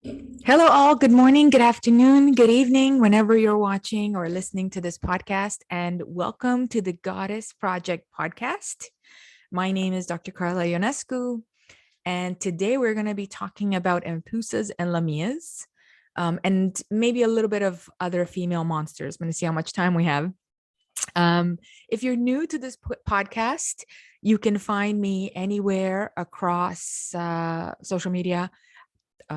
Hello, all. Good morning, good afternoon, good evening, whenever you're watching or listening to this podcast. And welcome to the Goddess Project podcast. My name is Dr. Carla Ionescu. And today we're going to be talking about Empusas and Lamias, and maybe a little bit of other female monsters. I'm going to see how much time we have. If you're new to this podcast, you can find me anywhere across social media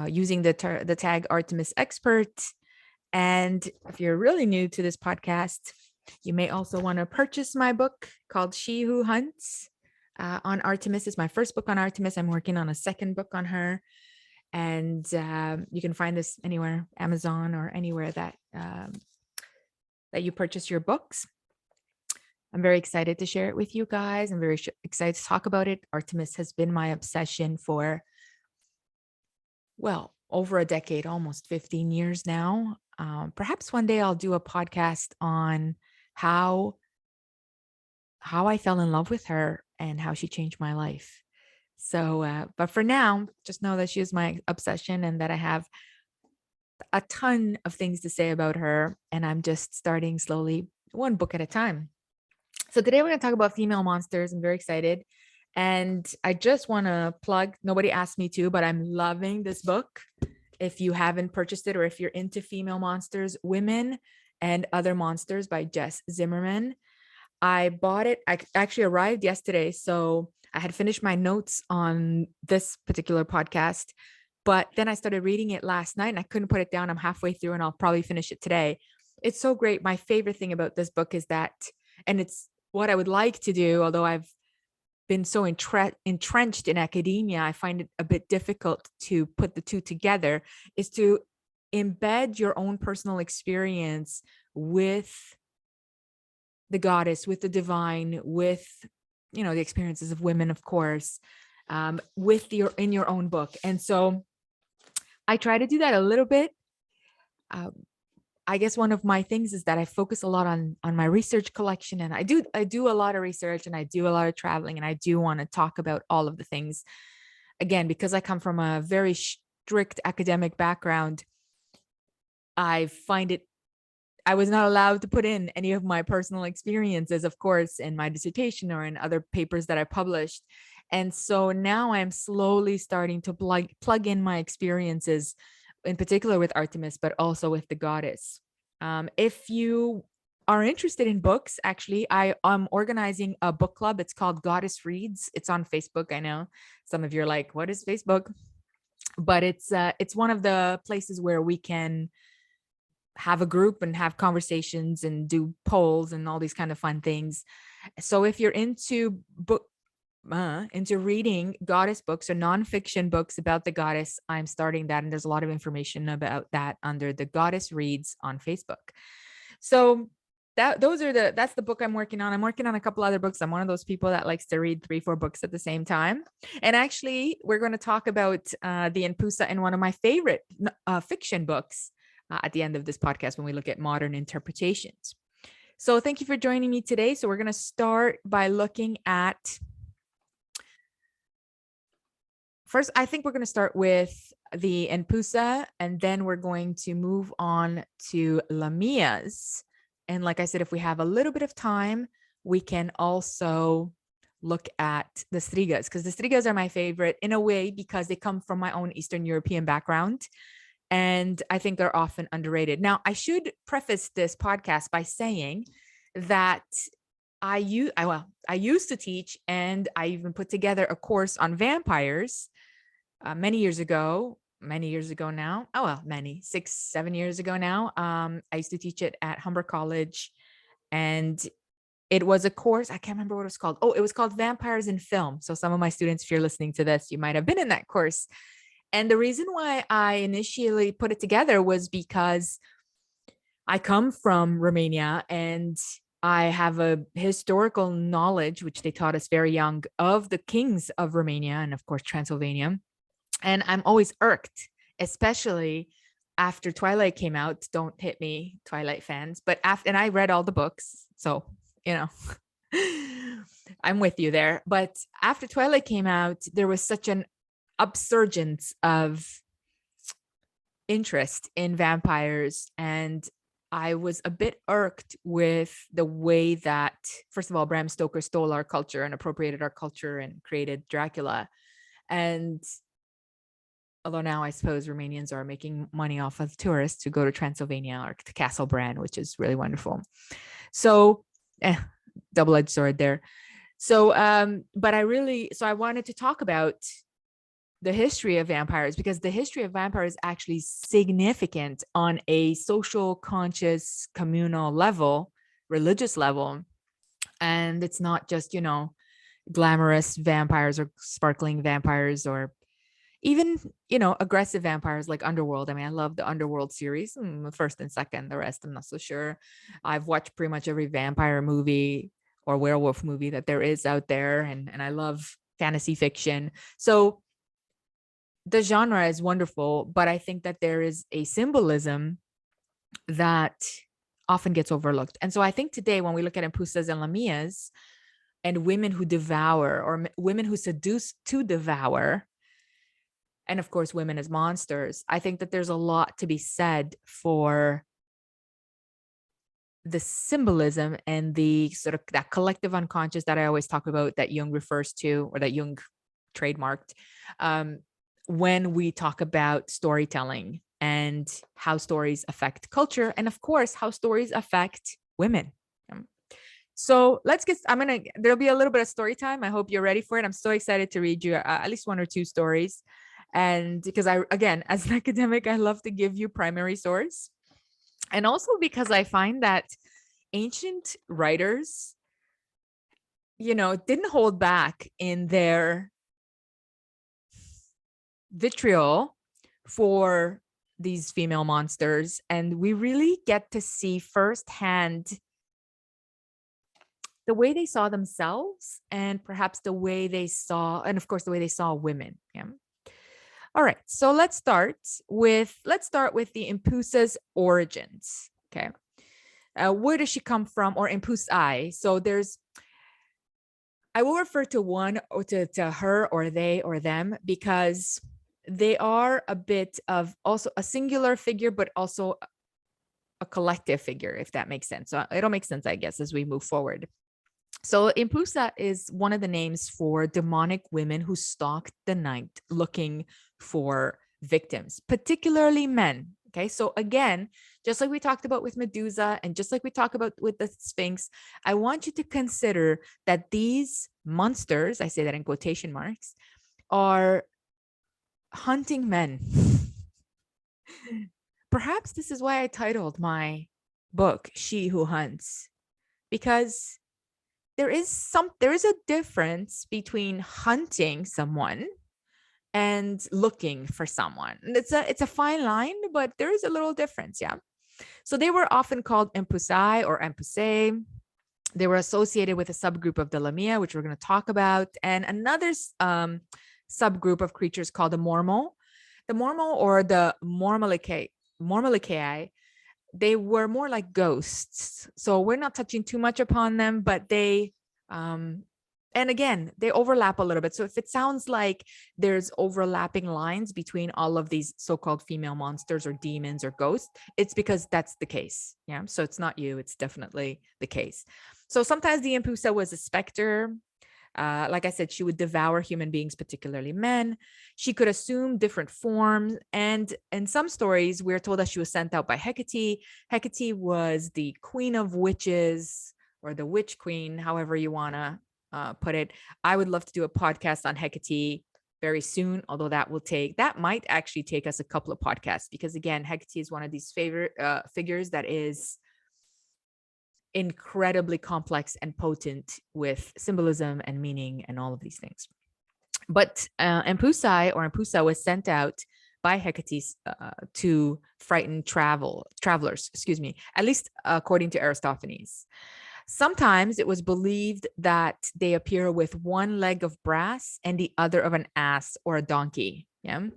using the tag Artemis Expert. And if you're really new to this podcast, you may also want to purchase my book called She Who Hunts on Artemis. It's my first book on Artemis. I'm working on a second book on her. And you can find this anywhere, Amazon or anywhere that you purchase your books. I'm very excited to share it with you guys. I'm very excited to talk about it. Artemis has been my obsession for, well, over a decade, almost 15 years now. Perhaps one day I'll do a podcast on how I fell in love with her and how she changed my life. So, but for now, just know that she is my obsession and that I have a ton of things to say about her. And I'm just starting slowly, one book at a time. So today we're going to talk about female monsters. I'm very excited. And I just want to plug, nobody asked me to, but I'm loving this book. If you haven't purchased it or if you're into female monsters, Women and Other Monsters by Jess Zimmerman. I bought it. I actually arrived yesterday. So I had finished my notes on this particular podcast, but then I started reading it last night and I couldn't put it down. I'm halfway through and I'll probably finish it today. It's so great. My favorite thing about this book is that, and it's what I would like to do, although I've been so entrenched in academia, I find it a bit difficult to put the two together, is to embed your own personal experience with the goddess, with the divine, with, the experiences of women, of course, in your own book. And so I try to do that a little bit. I guess one of my things is that I focus a lot on my research collection, and I do a lot of research and I do a lot of traveling, and I do want to talk about all of the things. Again, because I come from a very strict academic background, I find it, I was not allowed to put in any of my personal experiences, of course, in my dissertation or in other papers that I published. And so now I'm slowly starting to plug in my experiences, in particular with Artemis, but also with the goddess. If you are interested in books, actually, I am organizing a book club. It's called Goddess Reads. It's on Facebook. I know some of you are like, what is Facebook? But it's one of the places where we can have a group and have conversations and do polls and all these kind of fun things. So if you're into reading goddess books or nonfiction books about the goddess, I'm starting that, and there's a lot of information about that under the Goddess Reads on Facebook. So that's the book I'm working on. I'm working on a couple other books. I'm one of those people that likes to read 3-4 books at the same time. And actually, we're going to talk about the Empusa in one of my favorite fiction books at the end of this podcast when we look at modern interpretations. So thank you for joining me today. So we're going to start by looking at, first, I think we're going to start with the Empusa, and then we're going to move on to Lamias. And like I said, if we have a little bit of time, we can also look at the Strigas, because the Strigas are my favorite in a way because they come from my own Eastern European background. And I think they're often underrated. Now, I should preface this podcast by saying that I used to teach, and I even put together a course on vampires many years ago now. Oh, well, 6-7 years ago now. I used to teach it at Humber College, and it was a course. I can't remember what it was called. Oh, it was called Vampires in Film. So some of my students, if you're listening to this, you might have been in that course. And the reason why I initially put it together was because I come from Romania and I have a historical knowledge, which they taught us very young, of the kings of Romania and, of course, Transylvania. And I'm always irked, especially after Twilight came out. Don't hit me, Twilight fans. But and I read all the books. So, I'm with you there. But after Twilight came out, there was such an upsurgence of interest in vampires, and I was a bit irked with the way that, first of all, Bram Stoker stole our culture and appropriated our culture and created Dracula. And although now I suppose Romanians are making money off of tourists who go to Transylvania or to Castle Bran, which is really wonderful. So, double-edged sword there. So, but I wanted to talk about the history of vampires, because the history of vampires is actually significant on a social, conscious, communal level, religious level. And it's not just, glamorous vampires or sparkling vampires or even, aggressive vampires like Underworld. I mean, I love the Underworld series, the first and second. The rest, I'm not so sure. I've watched pretty much every vampire movie or werewolf movie that there is out there. And I love fantasy fiction. So the genre is wonderful, but I think that there is a symbolism that often gets overlooked. And so I think today, when we look at Empusas and Lamias and women who devour, or women who seduce to devour, and of course, women as monsters, I think that there's a lot to be said for the symbolism and the sort of that collective unconscious that I always talk about, that Jung refers to, or that Jung trademarked, when we talk about storytelling and how stories affect culture, and of course, how stories affect women. So there'll be a little bit of story time. I hope you're ready for it. I'm so excited to read you at least one or two stories. And because again, as an academic, I love to give you primary source. And also because I find that ancient writers, didn't hold back in their vitriol for these female monsters. And we really get to see firsthand the way they saw themselves, and perhaps the way they saw, and of course, the way they saw women. Yeah. All right. So let's start with the Empusa's origins. Okay. Where does she come from, or Empusai? So I will refer to one or to her or they or them, because they are a bit of also a singular figure, but also a collective figure, if that makes sense. So it'll make sense, I guess, as we move forward. So Empusa is one of the names for demonic women who stalked the night looking for victims, particularly men. Okay, so again, just like we talked about with Medusa, and just like we talk about with the Sphinx, I want you to consider that these monsters, I say that in quotation marks, are hunting men. Perhaps this is why I titled my book She Who Hunts, because there is a difference between hunting someone and looking for someone. It's a fine line, but there is a little difference. Yeah. So they were often called Empusai or Empusei. They were associated with a subgroup of the Lamia, which we're going to talk about, and another subgroup of creatures called the Mormo. The Mormo, or the Mormolicae, they were more like ghosts. So we're not touching too much upon them, but they, and again, they overlap a little bit. So if it sounds like there's overlapping lines between all of these so-called female monsters or demons or ghosts, it's because that's the case. Yeah. So it's not you, it's definitely the case. So sometimes the Empusa was a specter. Like I said, she would devour human beings, particularly men. She could assume different forms. And in some stories, we're told that she was sent out by Hecate. Hecate was the queen of witches, or the witch queen, however you want to put it. I would love to do a podcast on Hecate very soon, although that might actually take us a couple of podcasts, because again, Hecate is one of these favorite figures that is incredibly complex and potent with symbolism and meaning and all of these things. But Empusa was sent out by Hecate to frighten travelers, at least according to Aristophanes. Sometimes it was believed that they appear with one leg of brass and the other of an ass or a donkey. Yeah.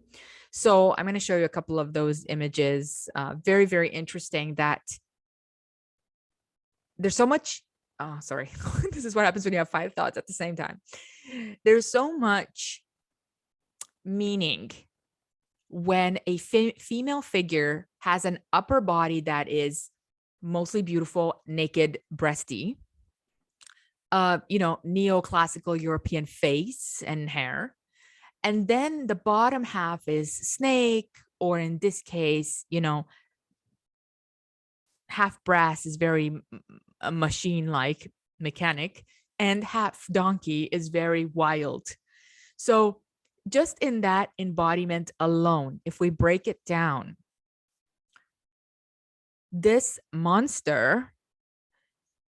So I'm going to show you a couple of those images. Very, very interesting that there's so much. Oh, sorry. This is what happens when you have 5 thoughts at the same time. There's so much meaning when a female figure has an upper body that is mostly beautiful, naked, breasty, neoclassical European face and hair. And then the bottom half is snake, or in this case, half brass is very machine-like, mechanic, and half donkey is very wild. So just in that embodiment alone, if we break it down, this monster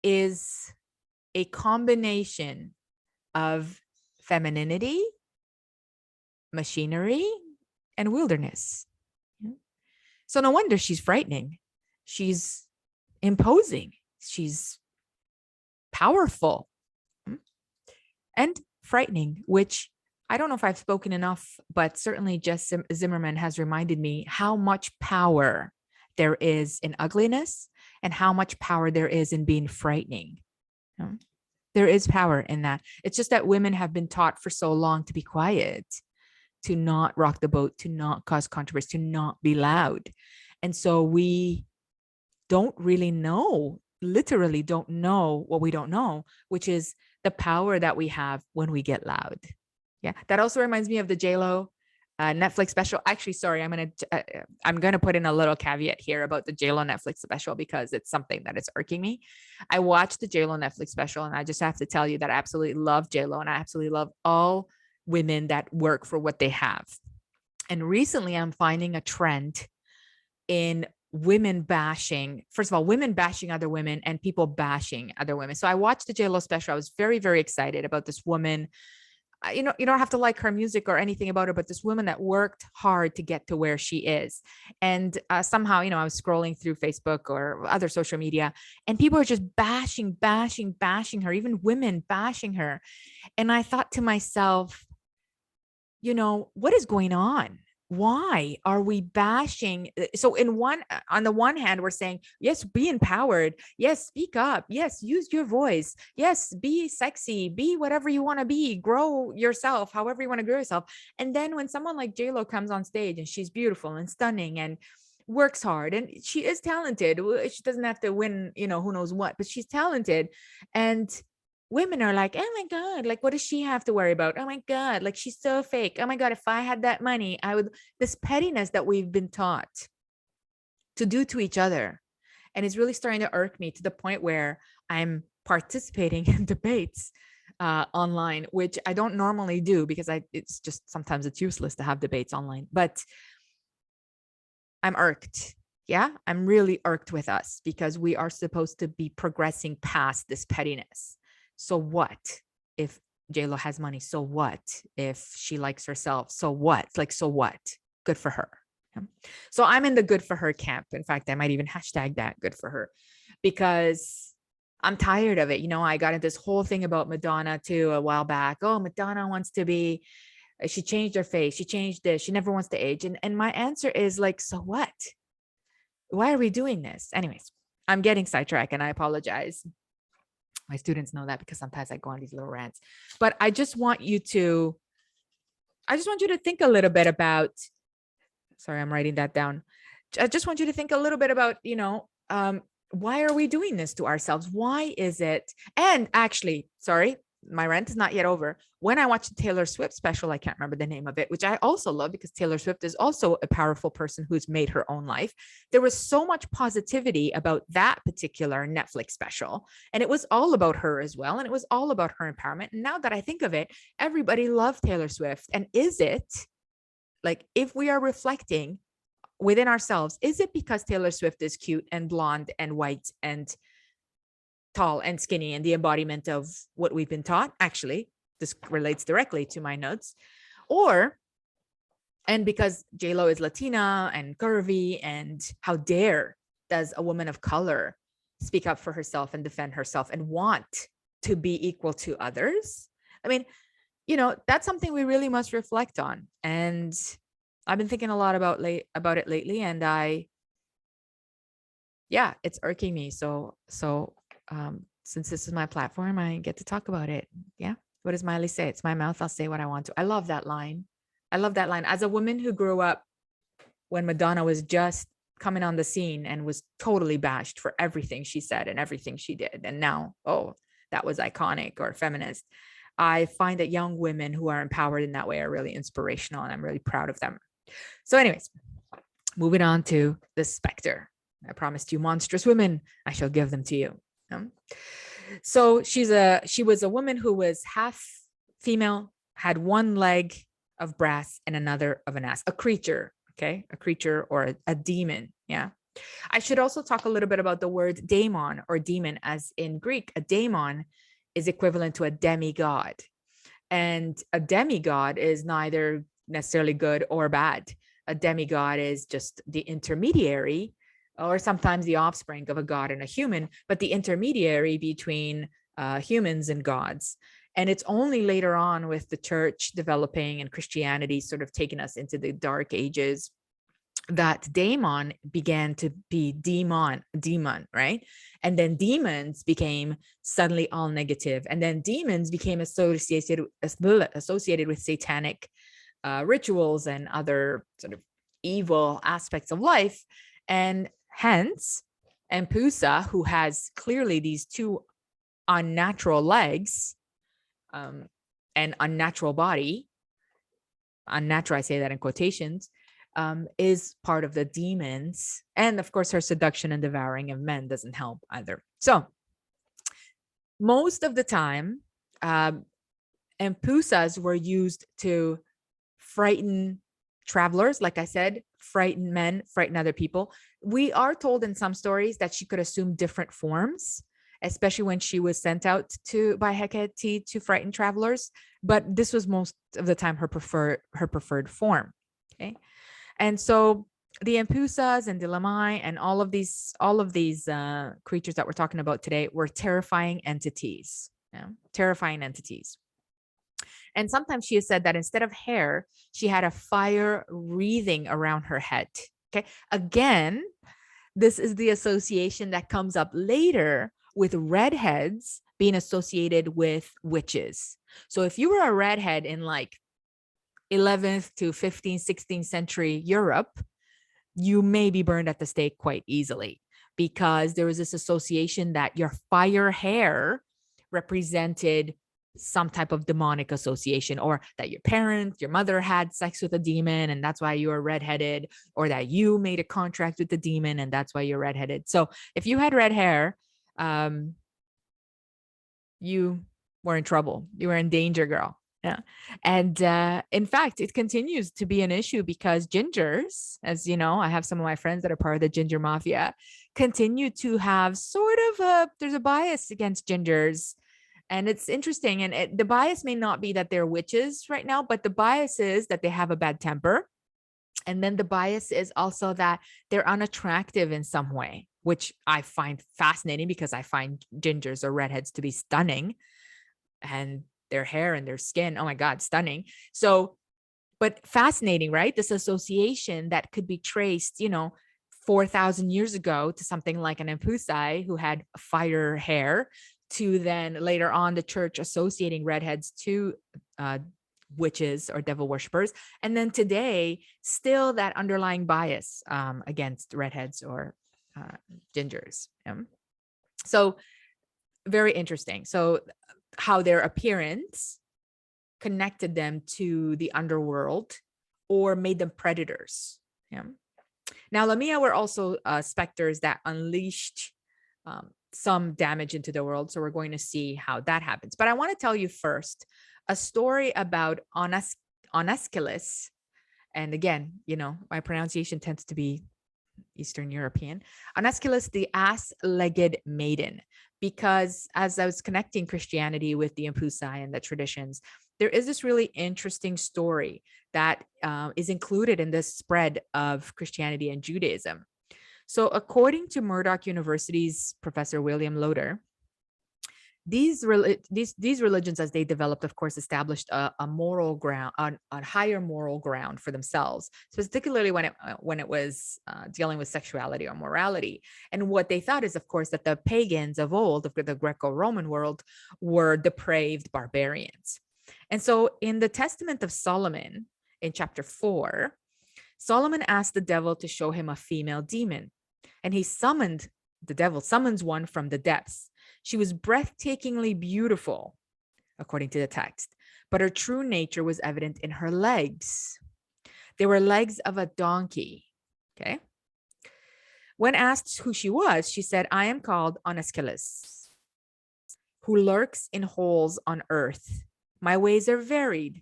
is a combination of femininity, machinery, and wilderness. So no wonder she's frightening. She's imposing. She's powerful and frightening, which I don't know if I've spoken enough, but certainly Jess Zimmerman has reminded me how much power there is in ugliness and how much power there is in being frightening. There is power in that. It's just that women have been taught for so long to be quiet, to not rock the boat, to not cause controversy, to not be loud. And so we don't really know, literally don't know what we don't know, which is the power that we have when we get loud. Yeah, that also reminds me of the JLo Netflix special. Actually, sorry, I'm gonna put in a little caveat here about the JLo Netflix special because it's something that is irking me. I watched the JLo Netflix special, and I just have to tell you that I absolutely love JLo, and I absolutely love all women that work for what they have. And recently, I'm finding a trend in women bashing. First of all, women bashing other women and people bashing other women. So I watched the JLo special. I was very, very excited about this woman. You don't have to like her music or anything about her, but this woman that worked hard to get to where she is. And somehow, I was scrolling through Facebook or other social media, and people are just bashing her, even women bashing her. And I thought to myself, what is going on? Why are we bashing? So on the one hand, we're saying, yes, be empowered. Yes, speak up. Yes, use your voice. Yes, be sexy, be whatever you want to be, grow yourself, however you want to grow yourself. And then when someone like JLo comes on stage and she's beautiful and stunning and works hard and she is talented, she doesn't have to win, who knows what, but she's talented. And women are like, oh my God, like, what does she have to worry about? Oh my God, like, she's so fake. Oh my God, if I had that money, I would, this pettiness that we've been taught to do to each other. And it's really starting to irk me to the point where I'm participating in debates online, which I don't normally do because it's just, sometimes it's useless to have debates online, but I'm irked. Yeah, I'm really irked with us because we are supposed to be progressing past this pettiness. So what if JLo has money? So what if she likes herself? So what? Like, so what? Good for her. Yeah. So I'm in the good for her camp. In fact, I might even hashtag that good for her because I'm tired of it. I got into this whole thing about Madonna too a while back. Oh, Madonna wants to be, she changed her face. She changed this. She never wants to age. And my answer is like, so what? Why are we doing this? Anyways, I'm getting sidetracked and I apologize. My students know that because sometimes I go on these little rants, but I just want you to think a little bit about, sorry, I'm writing that down. I just want you to think a little bit about, why are we doing this to ourselves? Why is it? And actually, sorry, my rant is not yet over. When I watched the Taylor Swift special, I can't remember the name of it, which I also love because Taylor Swift is also a powerful person who's made her own life. There was so much positivity about that particular Netflix special. And it was all about her as well. And it was all about her empowerment. And now that I think of it, everybody loved Taylor Swift. And is it, like, if we are reflecting within ourselves, is it because Taylor Swift is cute and blonde and white and tall and skinny and the embodiment of what we've been taught? Actually, this relates directly to my notes. And because JLo is Latina and curvy, and how dare does a woman of color speak up for herself and defend herself and want to be equal to others? I mean, that's something we really must reflect on. And I've been thinking a lot about it lately, and it's irking me. So since this is my platform, I get to talk about it. Yeah. What does Miley say? It's my mouth. I'll say what I want to. I love that line. As a woman who grew up when Madonna was just coming on the scene and was totally bashed for everything she said and everything she did. And now, oh, that was iconic or feminist. I find that young women who are empowered in that way are really inspirational, and I'm really proud of them. So, anyways, moving on to the specter. I promised you monstrous women. I shall give them to you. So she was a woman who was half female, had one leg of brass and another of an ass, a creature. Okay, a creature or a demon. Yeah. I should also talk a little bit about the word daemon or demon, as in Greek, a daemon is equivalent to a demigod. And a demigod is neither necessarily good or bad. A demigod is just the intermediary, or sometimes the offspring of a god and a human, but the intermediary between humans and gods. And it's only later on, with the church developing and Christianity sort of taking us into the dark ages, that daemon began to be demon, right? And then demons became suddenly all negative. And then demons became associated with satanic rituals and other sort of evil aspects of life. And hence, Empusa, who has clearly these two unnatural legs and unnatural body, unnatural, I say that in quotations, is part of the demons. And of course, her seduction and devouring of men doesn't help either. So most of the time, empusas were used to frighten travelers, like I said, frighten men, frighten other people. We are told in some stories that she could assume different forms, especially when she was sent out by Hecate to frighten travelers. But this was most of the time her preferred form. Okay. And so the Empusas and the Lamai and all of these creatures that we're talking about today were terrifying entities. Yeah? Terrifying entities. And sometimes she has said that instead of hair, she had a fire wreathing around her head. Okay. Again, this is the association that comes up later with redheads being associated with witches. So if you were a redhead in like 11th to 15th, 16th century Europe, you may be burned at the stake quite easily, because there was this association that your fire hair represented some type of demonic association, or that your mother had sex with a demon and that's why you were redheaded, or that you made a contract with the demon and that's why you're redheaded. So if you had red hair, you were in trouble. You were in danger, girl. Yeah. And in fact, it continues to be an issue because gingers, as you know, I have some of my friends that are part of the ginger mafia, continue to have sort of there's a bias against gingers. And it's interesting. And the bias may not be that they're witches right now, but the bias is that they have a bad temper. And then the bias is also that they're unattractive in some way, which I find fascinating because I find gingers or redheads to be stunning. And their hair and their skin, oh my God, stunning. So, but fascinating, right? This association that could be traced, 4,000 years ago to something like an Empusai who had fire hair, to then later on the church associating redheads to witches or devil worshippers. And then today, still that underlying bias against redheads or gingers. So very interesting. So how their appearance connected them to the underworld or made them predators. Yeah. Now, Lamia were also specters that unleashed some damage into the world. So we're going to see how that happens. But I want to tell you first a story about Onesculus. And again, my pronunciation tends to be Eastern European. Onesculus, the ass-legged maiden. Because as I was connecting Christianity with the Empusai and the traditions, there is this really interesting story that is included in this spread of Christianity and Judaism. So according to Murdoch University's Professor William Loader, these religions, as they developed, of course, established a moral ground, a higher moral ground for themselves, particularly when it was dealing with sexuality or morality. And what they thought is, of course, that the pagans of old, of the Greco-Roman world, were depraved barbarians. And so in the Testament of Solomon, in chapter 4, Solomon asked the devil to show him a female demon, and the devil summons one from the depths. She was breathtakingly beautiful, according to the text, but her true nature was evident in her legs. They were legs of a donkey. Okay. When asked who she was, she said, I am called Onaskelis, who lurks in holes on earth. My ways are varied.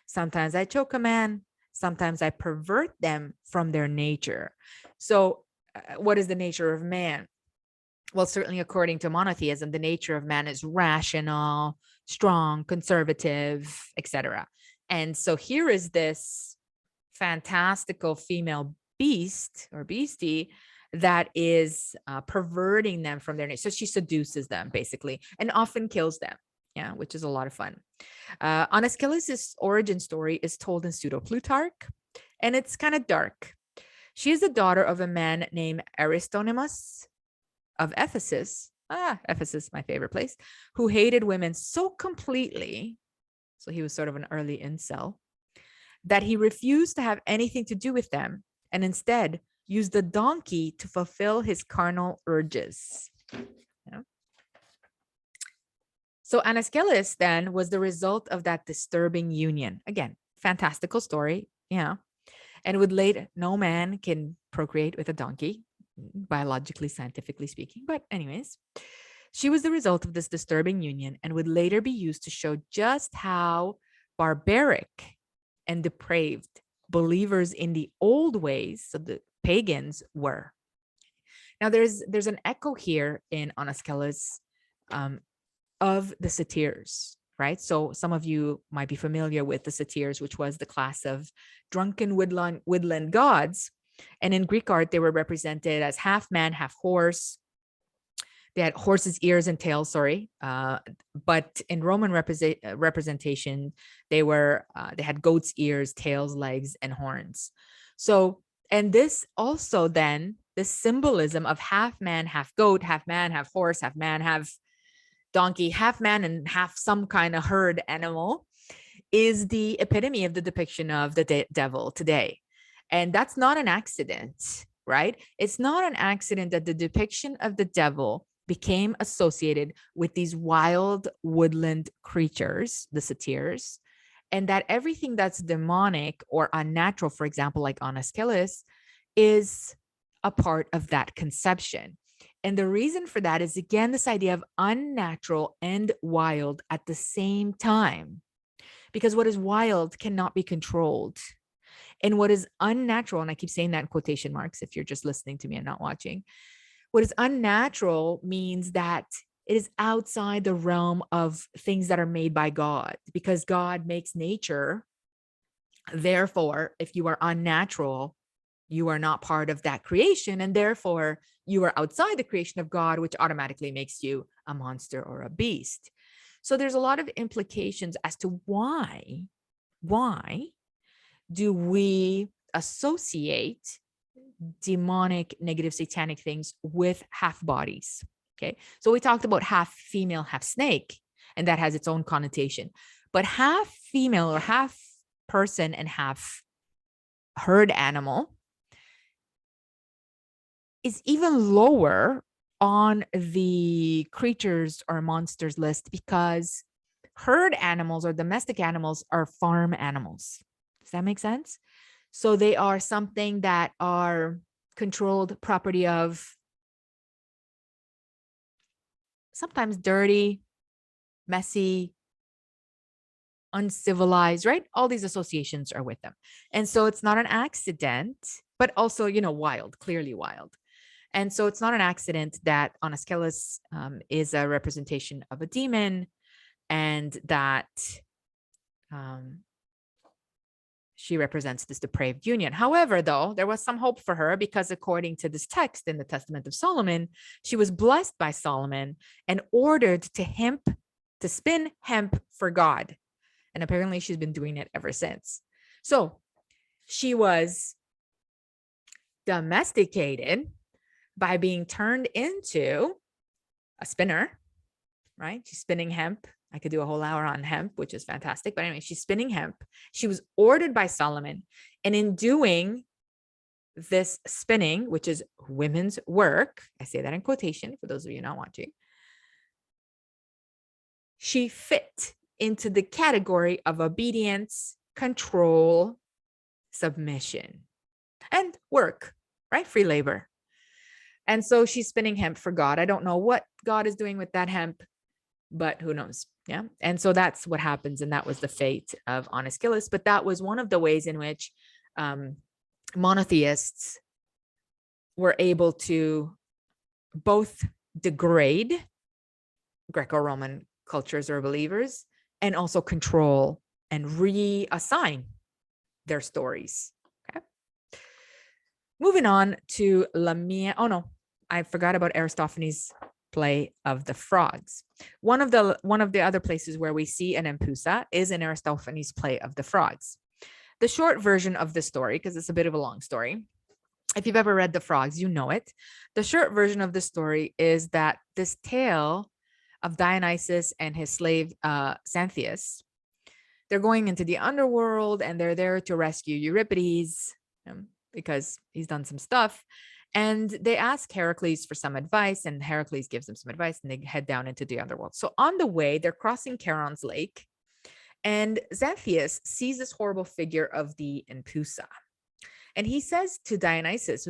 Sometimes I choke a man, sometimes I pervert them from their nature. So, what is the nature of man? Well, certainly according to monotheism, the nature of man is rational, strong, conservative, etc. And so here is this fantastical female beast or beastie that is perverting them from their nature. So she seduces them basically and often kills them. Yeah, which is a lot of fun. Onaskelis' origin story is told in Pseudo Plutarch, and it's kind of dark. She is the daughter of a man named Aristonymus of Ephesus. Ephesus, my favorite place, who hated women so completely. So he was sort of an early incel, that he refused to have anything to do with them and instead used the donkey to fulfill his carnal urges. Yeah. So Anaskelis then was the result of that disturbing union. Again, fantastical story. Yeah. And with late, no man can procreate with a donkey, biologically, scientifically speaking. But anyways, she was the result of this disturbing union and would later be used to show just how barbaric and depraved believers in the old ways, so the pagans, were. Now, there's an echo here in Onaskelis of the satyrs, right? So some of you might be familiar with the satyrs, which was the class of drunken woodland gods. And in Greek art, they were represented as half man, half horse. They had horses' ears and tails, but in Roman representation, they had goats' ears, tails, legs, and horns. So, and this also then, the symbolism of half man, half goat, half man, half horse, half man, half donkey, half man, and half some kind of herd animal, is the epitome of the depiction of the devil today. And that's not an accident, right? It's not an accident that the depiction of the devil became associated with these wild woodland creatures, the satyrs, and that everything that's demonic or unnatural, for example, like Onaskelis, is a part of that conception. And the reason for that is, again, this idea of unnatural and wild at the same time. Because what is wild cannot be controlled. And what is unnatural, and I keep saying that in quotation marks if you're just listening to me and not watching, what is unnatural means that it is outside the realm of things that are made by God, because God makes nature. Therefore, if you are unnatural, you are not part of that creation, and therefore you are outside the creation of God, which automatically makes you a monster or a beast. So there's a lot of implications as to why do we associate demonic, negative, satanic things with half bodies? Okay, so we talked about half female, half snake, and that has its own connotation. But half female or half person and half herd animal is even lower on the creatures or monsters list, because herd animals or domestic animals are farm animals. Does that make sense? So they are something that are controlled property of sometimes dirty, messy, uncivilized, right? All these associations are with them. And so it's not an accident, but also, wild, clearly wild. And so it's not an accident that Onaskelis is a representation of a demon, and that she represents this depraved union. However, though, there was some hope for her, because according to this text in the Testament of Solomon, she was blessed by Solomon and ordered to spin hemp for God. And apparently she's been doing it ever since. So she was domesticated by being turned into a spinner, right? She's spinning hemp. I could do a whole hour on hemp, which is fantastic. But anyway, she's spinning hemp. She was ordered by Solomon. And in doing this spinning, which is women's work, I say that in quotation for those of you not watching, she fit into the category of obedience, control, submission, and work, right? Free labor. And so she's spinning hemp for God. I don't know what God is doing with that hemp, but who knows? Yeah. And so that's what happens. And that was the fate of Oniscillus. But that was one of the ways in which monotheists were able to both degrade Greco-Roman cultures or believers and also control and reassign their stories. Okay. Moving on to Lamia. Oh no, I forgot about Aristophanes' play of the frogs. One of the other places where we see an empusa is in Aristophanes' play of the frogs. The short version of the story, because it's a bit of a long story, if you've ever read The Frogs, you know it. The short version of the story is that this tale of Dionysus and his slave Xanthias, they're going into the underworld and they're there to rescue Euripides because he's done some stuff. And they ask Heracles for some advice, and Heracles gives them some advice, and they head down into the underworld. So on the way, they're crossing Charon's lake, and Xanthias sees this horrible figure of the Empusa. And he says to Dionysus,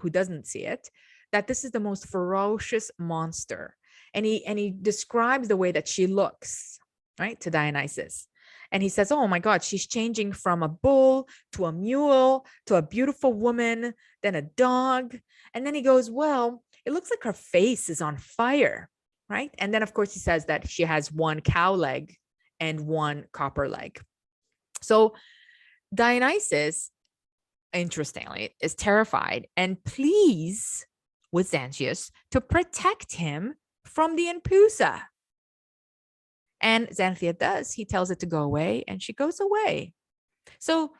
who doesn't see it, that this is the most ferocious monster. And he describes the way that she looks, right, to Dionysus. And he says, oh my God, she's changing from a bull to a mule to a beautiful woman, then a dog. And then he goes, well, it looks like her face is on fire, right? And then, of course, he says that she has one cow leg and one copper leg. So Dionysus, interestingly, is terrified and pleads with Xanthias to protect him from the Empusa. And Xanthia does. He tells it to go away, and she goes away. So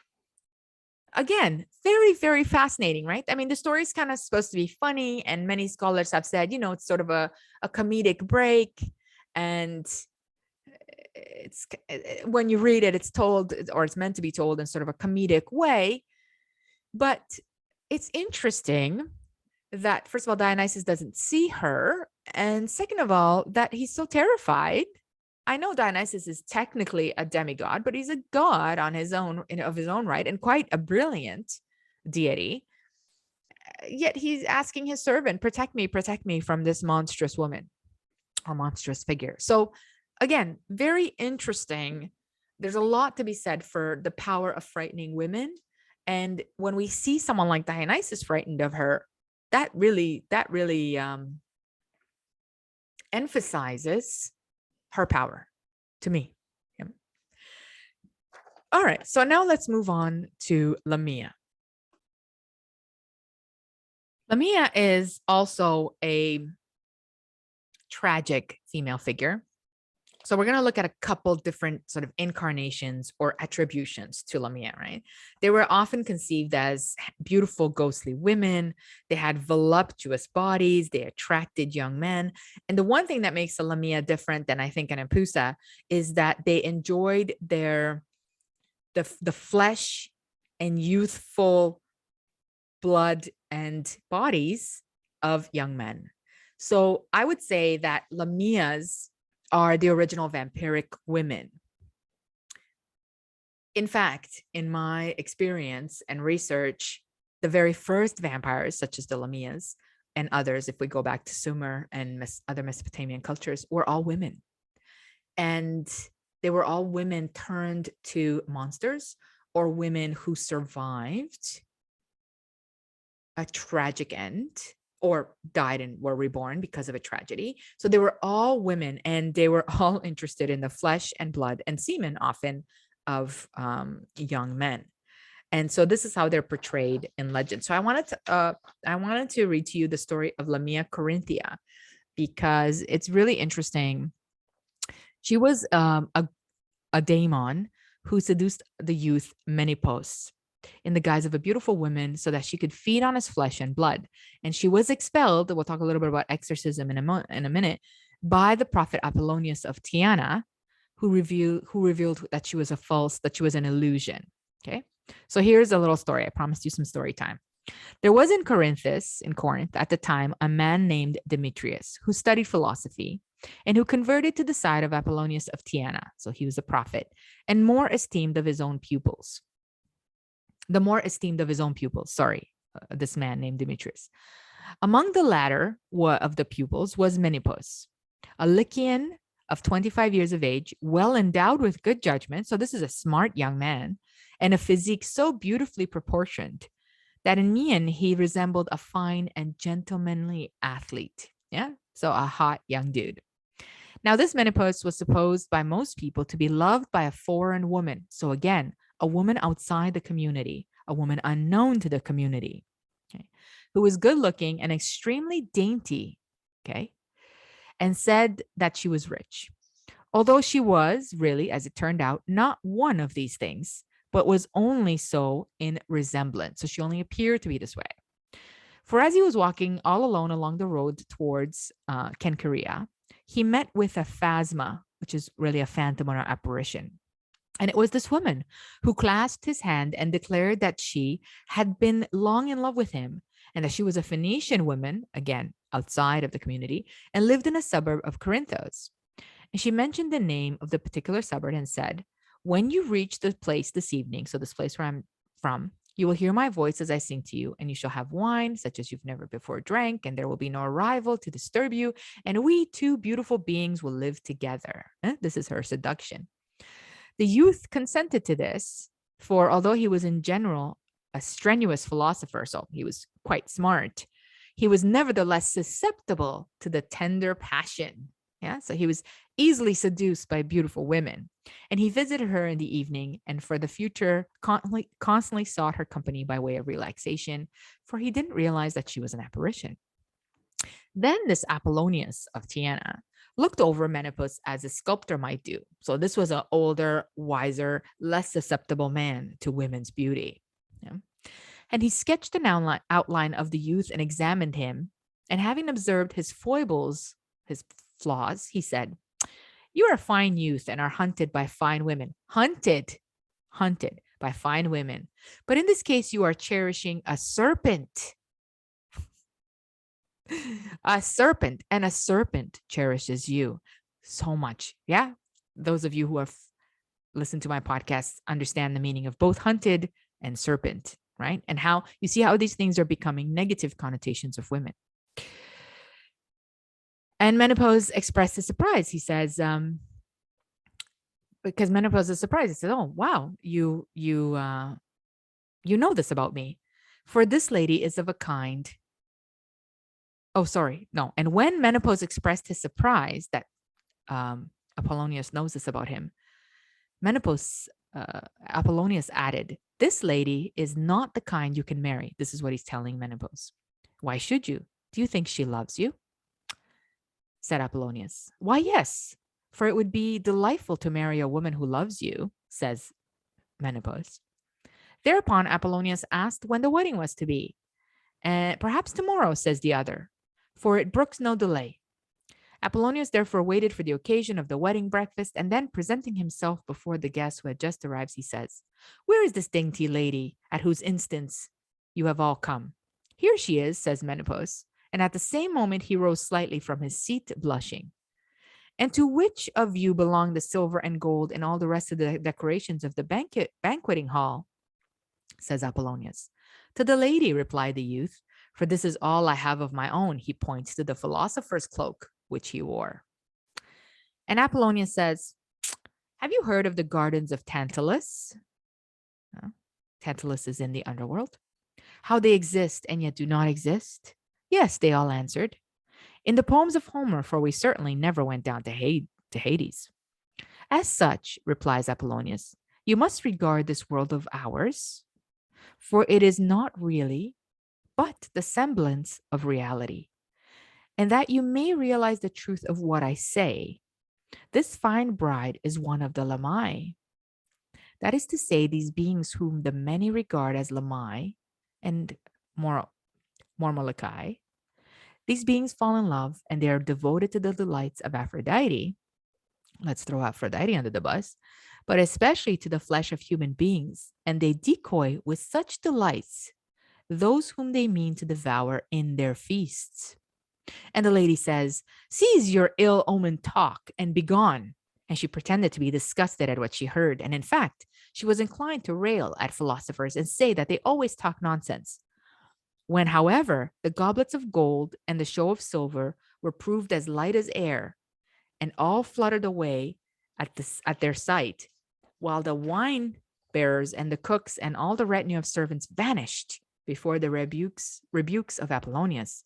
again, very, very fascinating, right? I mean, the story is kind of supposed to be funny, and many scholars have said, it's sort of a comedic break. And it's when you read it, it's told, or it's meant to be told in sort of a comedic way. But it's interesting that, first of all, Dionysus doesn't see her. And second of all, that he's so terrified. I know Dionysus is technically a demigod, but he's a god on his own, of his own right, and quite a brilliant deity. Yet he's asking his servant, protect me from this monstrous woman or monstrous figure. So again, very interesting. There's a lot to be said for the power of frightening women. And when we see someone like Dionysus frightened of her, that really emphasizes her power to me. Yeah. All right, so now let's move on to Lamia. Lamia is also a tragic female figure. So we're going to look at a couple different sort of incarnations or attributions to Lamia, right? They were often conceived as beautiful, ghostly women. They had voluptuous bodies. They attracted young men. And the one thing that makes a Lamia different than I think an Empusa is that they enjoyed the flesh and youthful blood and bodies of young men. So I would say that Lamias are the original vampiric women. In fact, in my experience and research, the very first vampires, such as the Lamias and others, if we go back to Sumer and other Mesopotamian cultures, were all women. And they were all women turned to monsters, or women who survived a tragic end, or died and were reborn because of a tragedy. So they were all women, and they were all interested in the flesh and blood and semen, often, of young men. And so this is how they're portrayed in legend. So I wanted to read to you the story of Lamia Corinthia, because it's really interesting. She was a daemon who seduced the youth Menipos in the guise of a beautiful woman so that she could feed on his flesh and blood. And she was expelled, we'll talk a little bit about exorcism in a minute, by the prophet Apollonius of Tyana, who revealed that she was an illusion. Okay. So here's a little story. I promised you some story time. There was in Corinth at the time, a man named Demetrius who studied philosophy and who converted to the side of Apollonius of Tyana. So he was a prophet and more esteemed of his own pupils. The more esteemed of his own pupils, this man named Demetrius. Among the latter of the pupils was Menipus, a Lycian of 25 years of age, well endowed with good judgment. So this is a smart young man, and a physique so beautifully proportioned that in mien he resembled a fine and gentlemanly athlete. Yeah, so a hot young dude. Now, this Menopause was supposed by most people to be loved by a foreign woman. So again, a woman outside the community, a woman unknown to the community, okay, who was good looking and extremely dainty, okay, and said that she was rich. Although she was really, as it turned out, not one of these things, but was only so in resemblance. So she only appeared to be this way. For as he was walking all alone along the road towards Kenkaria, he met with a phasma, which is really a phantom or an apparition. And it was this woman who clasped his hand and declared that she had been long in love with him and that she was a Phoenician woman, again, outside of the community, and lived in a suburb of Corinthos. And she mentioned the name of the particular suburb and said, when you reach the place this evening, so this place where I'm from, you will hear my voice as I sing to you, and you shall have wine such as you've never before drank, and there will be no rival to disturb you, and we two beautiful beings will live together. This is her seduction. The youth consented to this, for although he was in general a strenuous philosopher, so he was quite smart, he was nevertheless susceptible to the tender passion. Yeah, so he was easily seduced by beautiful women. And he visited her in the evening and for the future constantly sought her company by way of relaxation, for he didn't realize that she was an apparition. Then this Apollonius of Tyana looked over Menopause as a sculptor might do. So this was an older, wiser, less susceptible man to women's beauty. Yeah. And he sketched an outline of the youth and examined him. And having observed his foibles, his flaws, he said, you are a fine youth and are hunted by fine women. Hunted by fine women. But in this case, you are cherishing a serpent. A serpent, and a serpent cherishes you so much. Yeah. Those of you who have listened to my podcast understand the meaning of both hunted and serpent, right? And how you see how these things are becoming negative connotations of women. And Menopause expressed his surprise. He says, because Menopause is surprised. He said, oh, wow, you know this about me. For this lady is of a kind. Oh, sorry. No. And when Menopause expressed his surprise that Apollonius knows this about him, Apollonius added, this lady is not the kind you can marry. This is what he's telling Menopause. Why should you? Do you think she loves you? Said Apollonius. Why, yes, for it would be delightful to marry a woman who loves you, says Menopause. Thereupon Apollonius asked when the wedding was to be. Perhaps tomorrow, says the other, for it brooks no delay. Apollonius therefore waited for the occasion of the wedding breakfast, and then presenting himself before the guests who had just arrived, he says, where is this dainty lady at whose instance you have all come? Here she is, says Menopause, and at the same moment he rose slightly from his seat, blushing. And to which of you belong the silver and gold and all the rest of the decorations of the banqueting hall? Says Apollonius. To the lady, replied the youth, for this is all I have of my own. He points to the philosopher's cloak, which he wore. And Apollonius says, have you heard of the gardens of Tantalus? Tantalus is in the underworld. How they exist and yet do not exist? Yes, they all answered. In the poems of Homer, for we certainly never went down to Hades. As such, replies Apollonius, you must regard this world of ours, for it is not really, but the semblance of reality. And that you may realize the truth of what I say, this fine bride is one of the Lamai. That is to say, these beings whom the many regard as Lamai and Mormolokai, these beings fall in love and they are devoted to the delights of Aphrodite. Let's throw Aphrodite under the bus, but especially to the flesh of human beings. And they decoy with such delights those whom they mean to devour in their feasts. And the lady says, cease your ill-omened talk and begone. And she pretended to be disgusted at what she heard. And in fact, she was inclined to rail at philosophers and say that they always talk nonsense. When, however, the goblets of gold and the show of silver were proved as light as air, and all fluttered away at their sight, while the wine bearers and the cooks and all the retinue of servants vanished before the rebukes of Apollonius.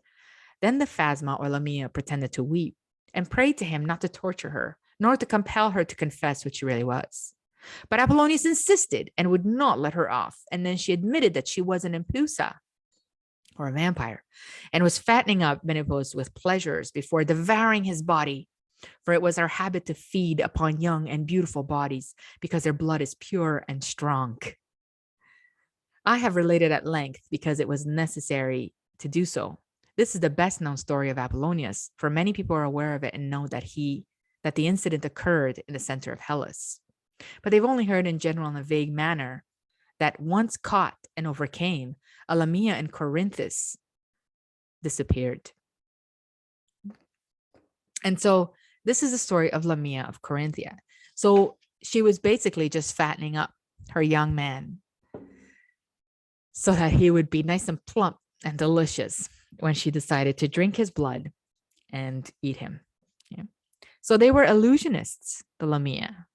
Then the Phasma or Lamia pretended to weep and prayed to him not to torture her, nor to compel her to confess what she really was. But Apollonius insisted and would not let her off, and then she admitted that she was an Empusa, or a vampire, and was fattening up Menopause with pleasures before devouring his body. For it was our habit to feed upon young and beautiful bodies, because their blood is pure and strong. I have related at length because it was necessary to do so. This is the best known story of Apollonius, for many people are aware of it and know that the incident occurred in the center of Hellas. But they've only heard in general in a vague manner that once caught and overcame, a Lamia in Corinthus disappeared. And so this is the story of Lamia of Corinthia. So she was basically just fattening up her young man so that he would be nice and plump and delicious when she decided to drink his blood and eat him. Yeah. So they were illusionists, the Lamia.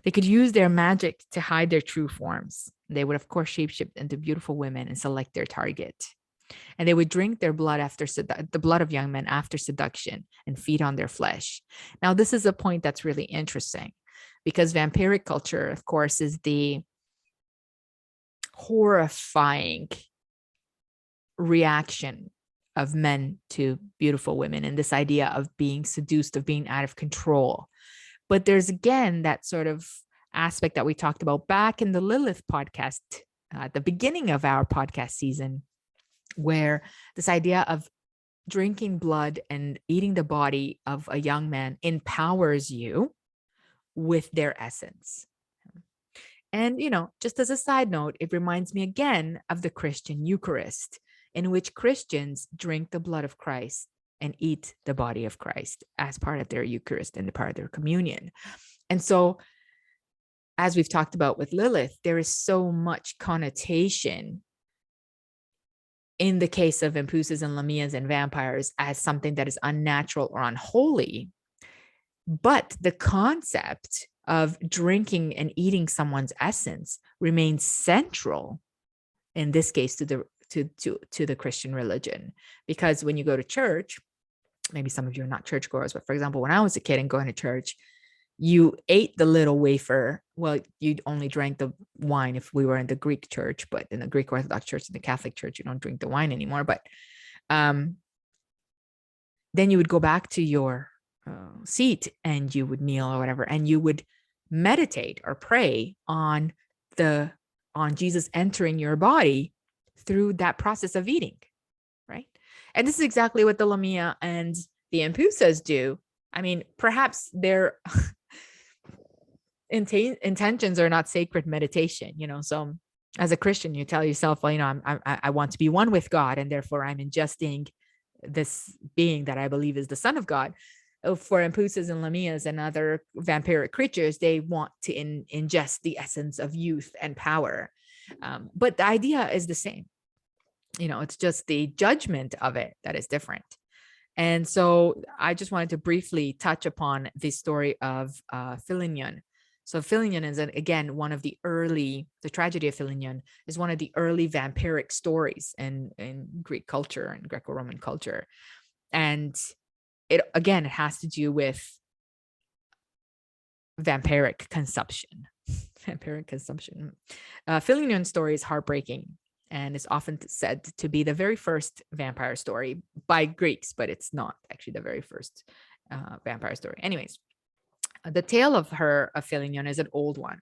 They could use their magic to hide their true forms. They would, of course, shapeshift into beautiful women and select their target. And they would drink their blood the blood of young men after seduction and feed on their flesh. Now, this is a point that's really interesting because vampiric culture, of course, is the horrifying reaction of men to beautiful women and this idea of being seduced, of being out of control. But there's again that sort of aspect that we talked about back in the Lilith podcast at the beginning of our podcast season, where this idea of drinking blood and eating the body of a young man empowers you with their essence. And, just as a side note, it reminds me again of the Christian Eucharist, in which Christians drink the blood of Christ and eat the body of Christ as part of their Eucharist and the part of their communion. And so, as we've talked about with Lilith, there is so much connotation in the case of Empusas and Lamias and vampires as something that is unnatural or unholy. But the concept of drinking and eating someone's essence remains central, in this case, to the Christian religion. Because when you go to church, maybe some of you are not churchgoers, but for example, when I was a kid and going to church, you ate the little wafer. Well, you only drank the wine if we were in the Greek church, but in the Greek Orthodox Church, in the Catholic Church, you don't drink the wine anymore. But then you would go back to your seat and you would kneel or whatever, and you would meditate or pray on Jesus entering your body through that process of eating, right? And this is exactly what the Lamia and the Empusas do. I mean, perhaps their intentions are not sacred meditation, So as a Christian, you tell yourself, well, I want to be one with God, and therefore I'm ingesting this being that I believe is the Son of God. For Empusas and Lamias and other vampiric creatures, they want to ingest the essence of youth and power. But the idea is the same. It's just the judgment of it that is different. And so I just wanted to briefly touch upon the story of Philinion. So Philinion is, again, the tragedy of Philinion is one of the early vampiric stories in Greek culture and Greco-Roman culture. And it has to do with vampiric consumption. Philionion's story is heartbreaking and is often said to be the very first vampire story by Greeks, but it's not actually the very first vampire story. Anyways, the tale of Philinion is an old one,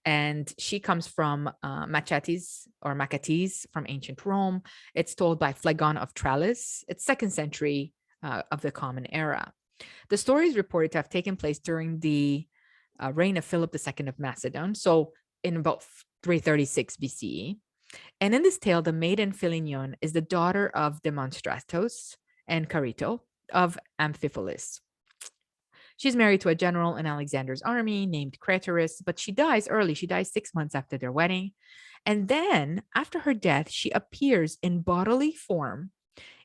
and she comes from Machates from ancient Rome. It's told by Phlegon of Tralles. It's 2nd century of the Common Era. The story is reported to have taken place during the reign of Philip II of Macedon, so in about 336 BCE. And in this tale, the maiden Philinion is the daughter of Demonstratos and Charito of Amphipolis. She's married to a general in Alexander's army named Craterus, but she dies early. She dies 6 months after their wedding. And then, after her death, she appears in bodily form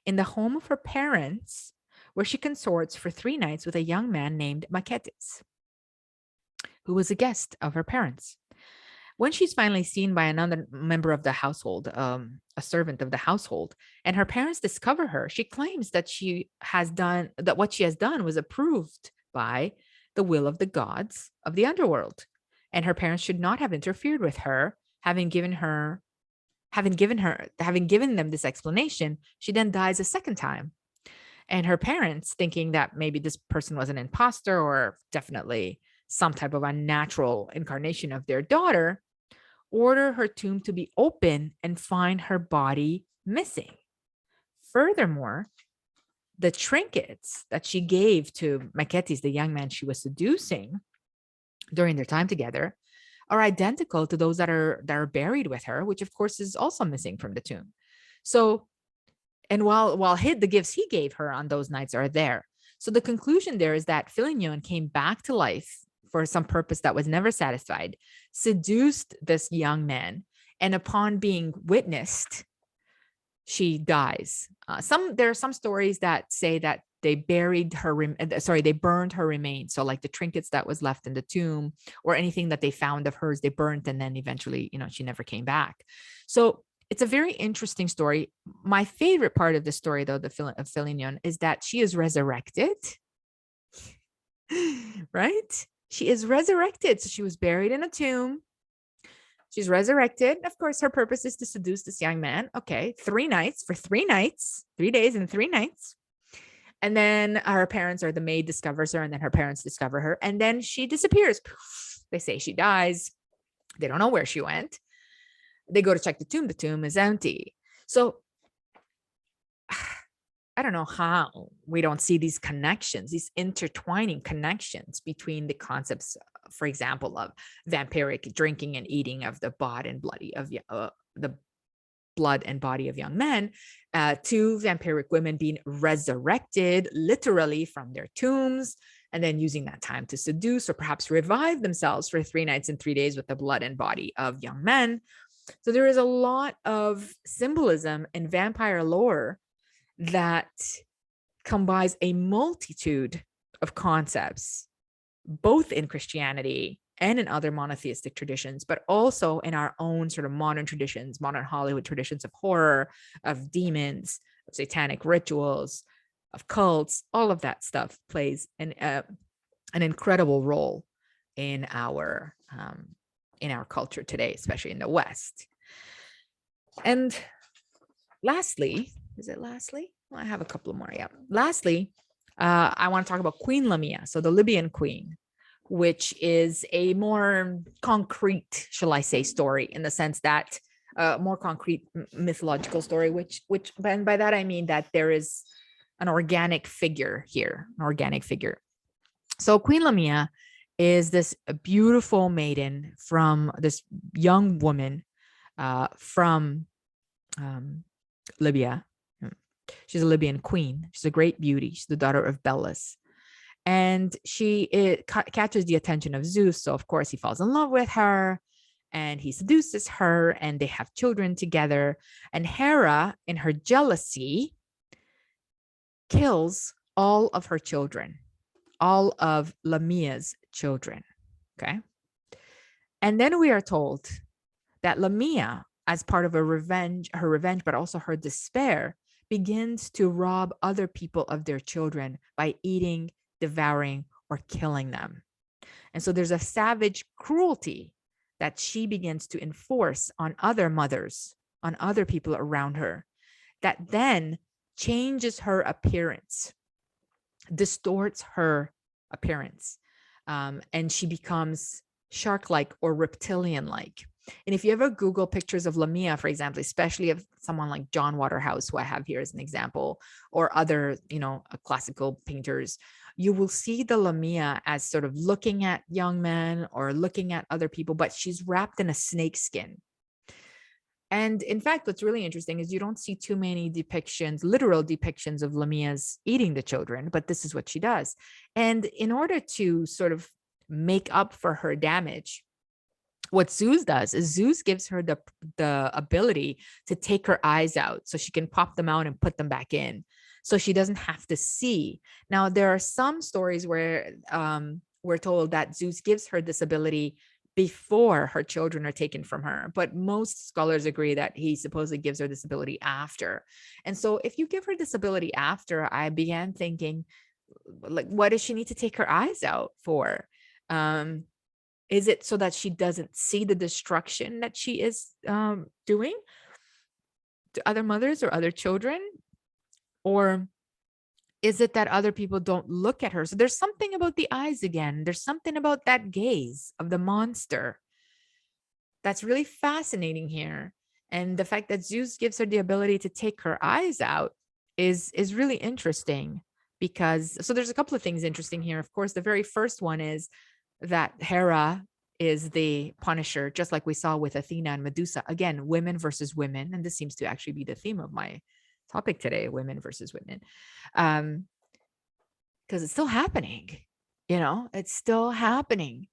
in the home of her parents, where she consorts for 3 nights with a young man named Machetes, who was a guest of her parents. When she's finally seen by another member of the household, a servant of the household, and her parents discover her, she claims that what she has done was approved by the will of the gods of the underworld, and her parents should not have interfered with her, having given them this explanation. She then dies a second time. And her parents, thinking that maybe this person was an imposter or definitely some type of unnatural incarnation of their daughter, order her tomb to be open and find her body missing. Furthermore, the trinkets that she gave to Machetes, the young man she was seducing during their time together, are identical to those that are buried with her, which of course is also missing from the tomb. So, and while the gifts he gave her on those nights are there. So the conclusion there is that Philinion came back to life for some purpose that was never satisfied, seduced this young man, and upon being witnessed, she dies. There are some stories that say that they burned her remains. So like the trinkets that was left in the tomb or anything that they found of hers, they burnt, and then eventually, she never came back. So it's a very interesting story. My favorite part of the story, though, of Philinion, is that she is resurrected, right? She is resurrected. So she was buried in a tomb. She's resurrected. Of course, her purpose is to seduce this young man. Okay, 3 nights, 3 days and 3 nights. And then her parents, or the maid, discovers her, and then her parents discover her, and then she disappears. They say she dies. They don't know where she went. They go to check the tomb. The tomb is empty. So I don't know how we don't see these connections, these intertwining connections between the concepts, for example, of vampiric drinking and eating of the blood and body of young men, to vampiric women being resurrected literally from their tombs, and then using that time to seduce or perhaps revive themselves for 3 nights and 3 days with the blood and body of young men. So there is a lot of symbolism in vampire lore that combines a multitude of concepts, both in Christianity and in other monotheistic traditions, but also in our own sort of modern traditions, modern Hollywood traditions of horror, of demons, of satanic rituals, of cults. All of that stuff plays an incredible role in our culture today, especially in the West. And lastly, well, I have a couple more. Yeah. Lastly, I want to talk about Queen Lamia, so the Libyan queen, which is a more concrete, shall I say, story, in the sense that more concrete mythological story, which and by that I mean that there is an organic figure here, So Queen Lamia is this beautiful maiden from this young woman from Libya. She's a Libyan queen. She's a great beauty. She's the daughter of Belus. And she catches the attention of Zeus. So, of course, he falls in love with her and he seduces her, and they have children together. And Hera, in her jealousy, kills all of her children, all of Lamia's children. Okay. And then we are told that Lamia, as part of her revenge, but also her despair, begins to rob other people of their children by eating, devouring, or killing them. And so there's a savage cruelty that she begins to enforce on other mothers, on other people around her, that then changes her appearance, distorts her appearance, and she becomes shark-like or reptilian-like. And if you ever Google pictures of Lamia, for example, especially of someone like John Waterhouse, who I have here as an example, or other, classical painters, you will see the Lamia as sort of looking at young men or looking at other people, but she's wrapped in a snake skin. And in fact, what's really interesting is you don't see too many depictions, literal depictions of Lamias eating the children, but this is what she does. And in order to sort of make up for her damage, what Zeus does is Zeus gives her the ability to take her eyes out so she can pop them out and put them back in. So she doesn't have to see. Now, there are some stories where we're told that Zeus gives her this ability before her children are taken from her. But most scholars agree that he supposedly gives her this ability after. And so if you give her this ability after, I began thinking, like, what does she need to take her eyes out for? Is it so that she doesn't see the destruction that she is doing to other mothers or other children? Or is it that other people don't look at her? So there's something about the eyes again. There's something about that gaze of the monster that's really fascinating here. And the fact that Zeus gives her the ability to take her eyes out is really interesting, because so there's a couple of things interesting here. Of course, the very first one is that Hera is the punisher, just like we saw with Athena and Medusa. Again, women versus women. And this seems to actually be the theme of my topic today, women versus women. Because it's still happening, it's still happening.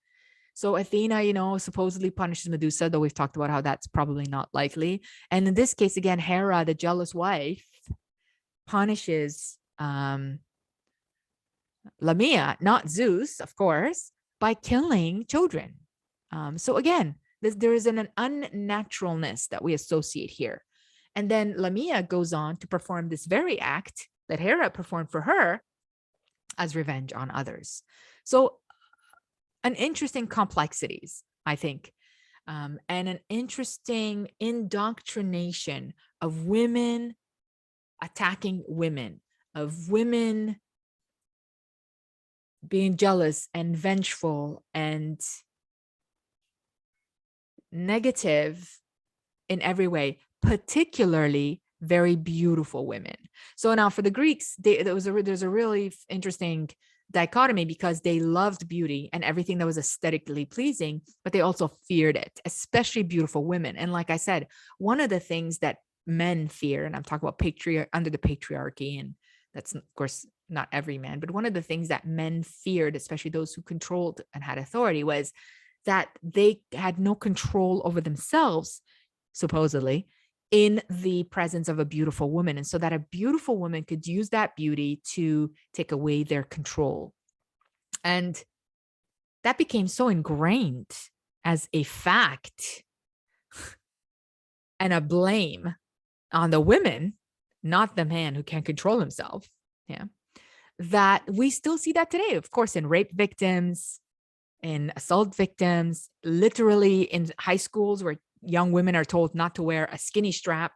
So Athena, supposedly punishes Medusa, though we've talked about how that's probably not likely. And in this case, again, Hera, the jealous wife, punishes Lamia, not Zeus, of course, by killing children. So again, there is an unnaturalness that we associate here. And then Lamia goes on to perform this very act that Hera performed for her as revenge on others. So an interesting complexities, I think, and an interesting indoctrination of women attacking women, of women being jealous and vengeful and negative in every way, particularly very beautiful women. So now for the Greeks, there's a really interesting dichotomy, because they loved beauty and everything that was aesthetically pleasing, but they also feared it, especially beautiful women. And like I said, one of the things that men fear, and I'm talking about under the patriarchy, and that's of course not every man, but one of the things that men feared, especially those who controlled and had authority, was that they had no control over themselves, supposedly, in the presence of a beautiful woman. And so that a beautiful woman could use that beauty to take away their control. And that became so ingrained as a fact and a blame on the women, not the man who can't control himself. Yeah. That we still see that today, of course, in rape victims, in assault victims, literally in high schools where young women are told not to wear a skinny strap,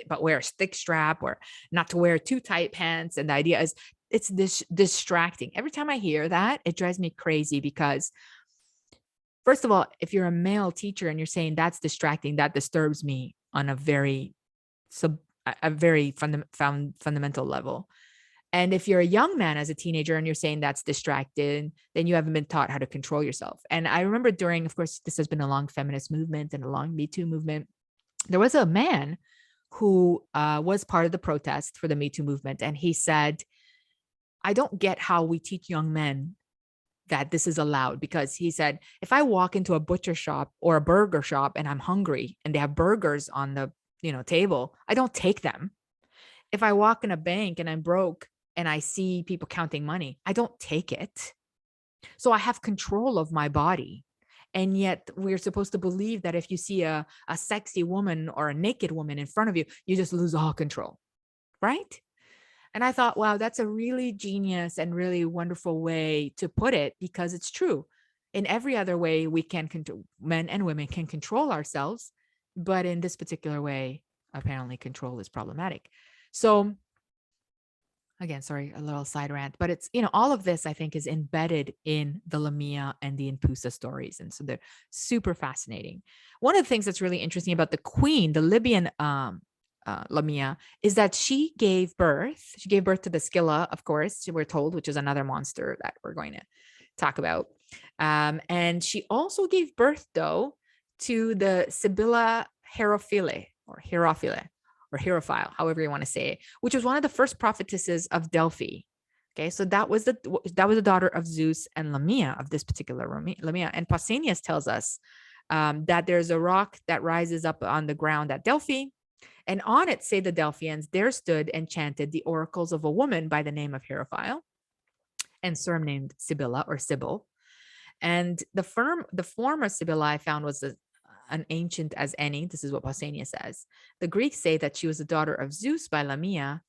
but wear a thick strap, or not to wear too tight pants. And the idea is it's this distracting. Every time I hear that, it drives me crazy, because first of all, if you're a male teacher and you're saying that's distracting, that disturbs me on a very fundamental level. And if you're a young man as a teenager and you're saying that's distracted, then you haven't been taught how to control yourself. And I remember of course, this has been a long feminist movement and a long Me Too movement. There was a man who was part of the protest for the Me Too movement. And he said, I don't get how we teach young men that this is allowed, because he said, if I walk into a butcher shop or a burger shop and I'm hungry and they have burgers on the table, I don't take them. If I walk in a bank and I'm broke and I see people counting money, I don't take it. So I have control of my body. And yet we're supposed to believe that if you see a sexy woman or a naked woman in front of you, you just lose all control, right? And I thought, wow, that's a really genius and really wonderful way to put it, because it's true. In every other way, we can men and women can control ourselves, but in this particular way, apparently control is problematic. So again, sorry, a little side rant, but it's, all of this I think is embedded in the Lamia and the Empusa stories. And so they're super fascinating. One of the things that's really interesting about the queen, the Libyan Lamia, is that she gave birth to the Scylla, of course, we're told, which is another monster that we're going to talk about. And she also gave birth, though, to the Sibylla Herophile. or Hierophile or Hierophile, however you want to say it, which was one of the first prophetesses of Delphi. Okay, so that was the daughter of Zeus and Lamia, of this particular Lamia. And Pausanias tells us that there's a rock that rises up on the ground at Delphi, and on it, say the Delphians, there stood and chanted the oracles of a woman by the name of Hierophile, and surnamed Sibylla or Sibyl. And the form of Sibylla I found was an ancient as any. This is what Pausanias says. The Greeks say that she was the daughter of Zeus by Lamia,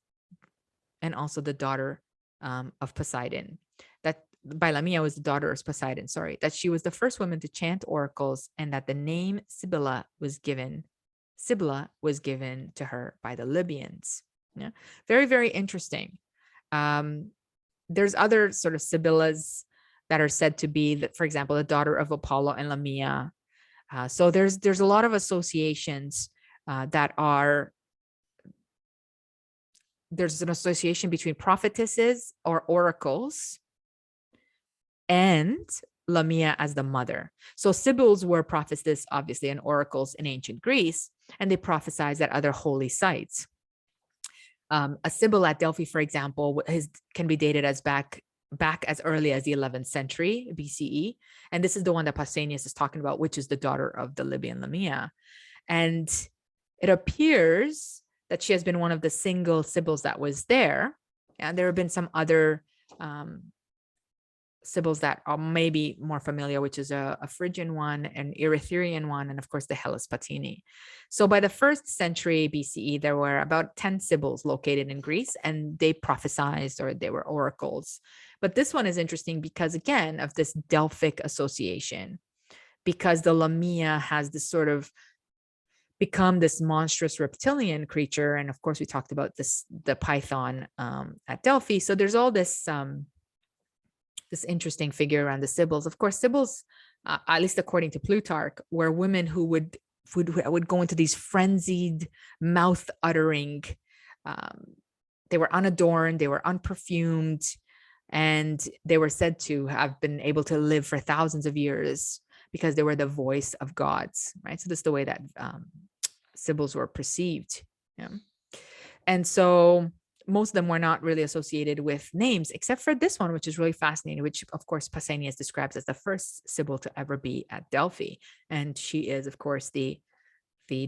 and also the daughter of Poseidon. That by Lamia was the daughter of Poseidon, sorry, that she was the first woman to chant oracles, and that the name Sibylla was given to her by the Libyans. Yeah, very, very interesting. There's other sort of Sibyllas that are said to be, for example, the daughter of Apollo and Lamia. So there's a lot of associations that are. There's an association between prophetesses or oracles and Lamia as the mother. So Sibyls were prophetesses, obviously, and oracles in ancient Greece, and they prophesied at other holy sites. A Sibyl at Delphi, for example, can be dated as back as early as the 11th century BCE. And this is the one that Pausanias is talking about, which is the daughter of the Libyan Lamia. And it appears that she has been one of the single Sibyls that was there. And there have been some other Sibyls that are maybe more familiar, which is a Phrygian one, an Erythraean one, and of course the Hellespotini. So by the 1st century BCE, there were about 10 Sibyls located in Greece, and they prophesied, or they were oracles. But this one is interesting because, again, of this Delphic association, because the Lamia has this sort of become this monstrous reptilian creature. And of course, we talked about the python at Delphi. So there's all this this interesting figure around the Sibyls. Of course, Sibyls, at least according to Plutarch, were women who would go into these frenzied mouth uttering. They were unadorned, they were unperfumed, and they were said to have been able to live for thousands of years because they were the voice of gods, right? So this is the way that Sibyls were perceived. Yeah. And so most of them were not really associated with names, except for this one, which is really fascinating, which of course Pausanias describes as the first Sibyl to ever be at Delphi. And she is, of course, the